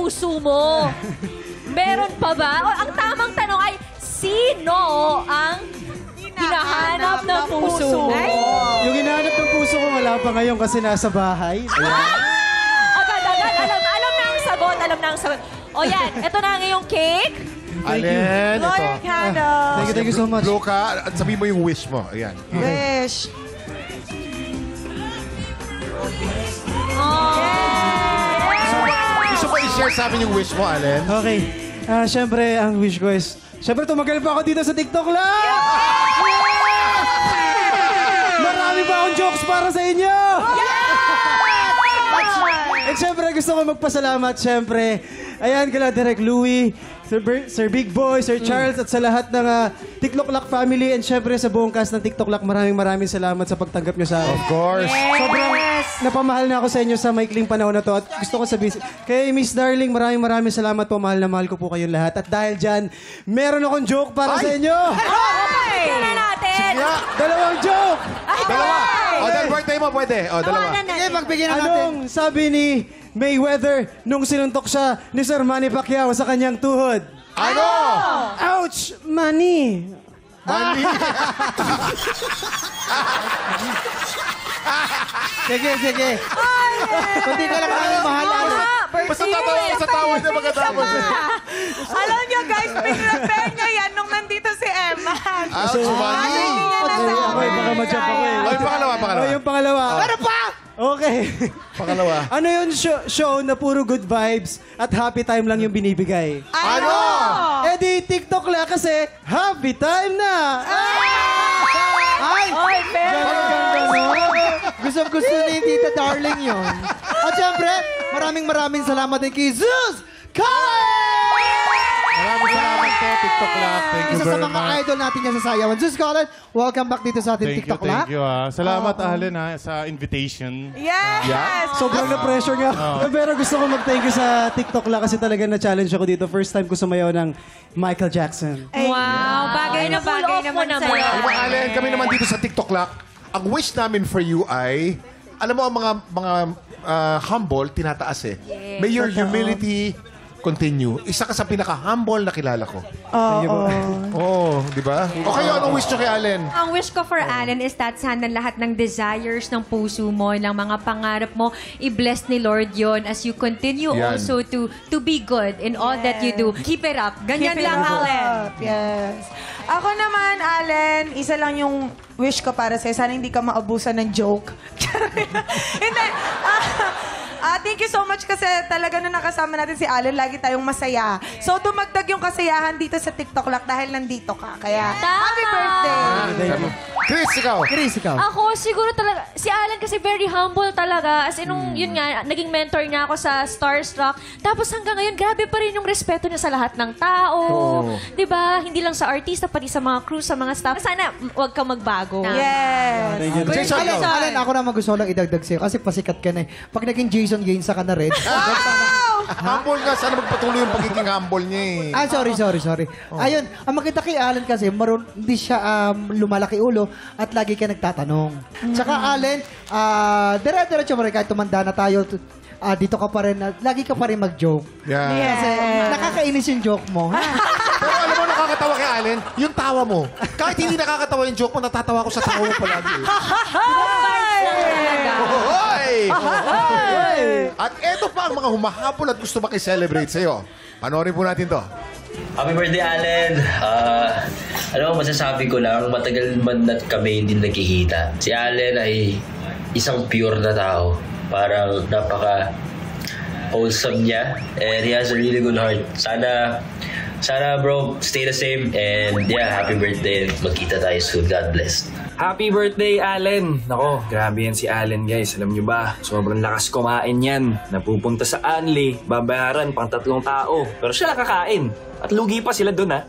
puso mo. Meron pa ba? O, ang tamang tanong ay, sino ang hinahanap ng puso mo? Yung hinahanap ng puso ko wala pa ngayon kasi nasa bahay. Agad-agad, alam na ang sagot, alam na ang sagot. O yan, ito na ang iyong cake. Allen, ito. Thank you so much. Blow ka at sabihin mo yung wish mo. Ayan. Wish. Gusto ba i-share sa amin yung wish mo, Allen? Okay. Siyempre, ang wish ko is, siyempre, tumagal pa ako dito sa TikTok Live! Marami pa akong jokes para sa inyo! At siyempre, gusto ko magpasalamat, siyempre. Ayan, kala Direk Louie, Sir Big Boy, Sir Charles, at sa lahat ng TikTok Lock family. And siyempre, sa buong cast ng TikTok Lock, maraming salamat sa pagtanggap nyo sa akin. Of course. Sobrang napamahal na ako sa inyo sa maikling panahon na to. At gusto ko sabihin, kay Miss Darling, maraming salamat po. Mahal na mahal ko po kayong lahat. At dahil dyan, meron akong joke para sa inyo. Tingnan natin. Dalawang joke! Dalawa. O, dahil birthday mo, pwede. O, dalawa. Sige, pagbigyan na natin. Anong sabi ni Mayweather nung sinuntok siya ni Sir Manny Pacquiao sa kanyang tuhod? Ano? Ouch! Manny! Mani. Sige. Kundi ka lang kami mahal. Basta tatawa ka sa tawa niya pagkatapos. Alam niyo guys, pinrepare niya yan nung nandito si Emma. Ouch, Mani. Ako yung baka ma-jump ako eh. O, yung pangalawa. O, yung pangalawa. Ano pa? Okay. Pangalawa. Ano yung show na puro good vibes at happy time lang yung binibigay? Ano? Eh di TikTok lang kasi happy time na! Ay! Gusto ni Tita Darling yun. At syempre, maraming salamat din kay Zeus Colin! Maraming salamat po, TikTok Lock. Thank you Isa sa very mga much. idol natin yan sa Sayawan. Zeus Colin, welcome back dito sa ating TikTok Lock. Thank you. Salamat, Allen, sa invitation. Yes! Sobrang na-pressure nga. Pero gusto ko mag-thank you sa TikTok lang kasi talaga na-challenge ako dito. First time ko sumayaw ng Michael Jackson. Wow, bagay na bagay naman sa'yo. Alam mo, Allen, kami naman dito sa TikTok Lock, ang wish namin for you ay, alam mo, ang mga humble, tinataas eh. May your humility continue. Isa ka sa pinaka-humble na kilala ko. Oo, di ba? O kayo, anong wish nyo kay Allen? Ang wish ko for Allen is that sana lahat ng desires ng puso mo, ng mga pangarap mo, i-bless ni Lord yon as you continue Yan. also to be good in all that you do. Keep it up. Ganyan Keep it lang, up. Allen. Yes. Ako naman, Allen, isa lang yung wish ko para sa'yo. Sana hindi ka maabusan ng joke. Hindi. Thank you so much kasi talaga nung nakasama natin si Allen, lagi tayong masaya. So, dumagdag yung kasiyahan dito sa TikTok Lock dahil nandito ka. Kaya, happy birthday! Chris, ikaw. Ako, siguro talaga, si Alan kasi very humble talaga. As in, yun nga, naging mentor niya ako sa Starstruck. Tapos hanggang ngayon, grabe pa rin yung respeto niya sa lahat ng tao. Diba? Hindi lang sa artista, pati sa mga crew, sa mga staff. Sana, huwag ka magbago. Yes! Jason, ikaw. Allen, ako naman gusto ko lang idagdag sa'yo kasi pasikat ka na eh. Pag naging Jason Gaines ka na rin. Humble nga. Sana magpatuloy yung pagiging humble niya eh. Sorry. Ayun, ang makita kay Allen kasi, hindi siya lumalaki ulo at lagi ka nagtatanong. Tsaka Allen, dire-diretso mo rin kahit tumanda na tayo, dito ka pa rin, lagi ka pa rin mag-joke. Yeah. Kasi nakakainis yung joke mo. Pero alam mo, nakakatawa kay Allen, yung tawa mo. Kahit hindi nakakatawa yung joke mo, natatawa ko sa tawa mo palagi eh. Hoy! At eto pa ang mga humahabol at gusto makiselebrate sa'yo. Panoorin po natin to. Happy birthday, Allen! Masasabi ko lang, matagal man na kami hindi nagkikita. Si Allen ay isang pure na tao. Parang napaka-wholesome niya. And he has a really good heart. Sana bro, stay the same. And yeah, happy birthday. Magkita tayo soon. God bless. Happy birthday, Allen! Nako, grabe yan si Allen, guys. Alam nyo ba, sobrang lakas kumain yan. Napupunta sa Anli, babayaran pang 3 tao. Pero siya kakain. At lugi pa sila dun, ha?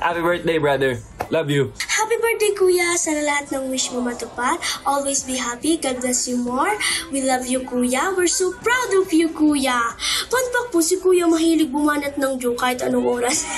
Happy birthday, brother. Love you. Happy birthday, Kuya. Sana lahat ng wish mo matupad. Always be happy. God bless you more. We love you, Kuya. We're so proud of you, Kuya. Fun fact po, si Kuya mahilig bumanat ng joke kahit anong oras.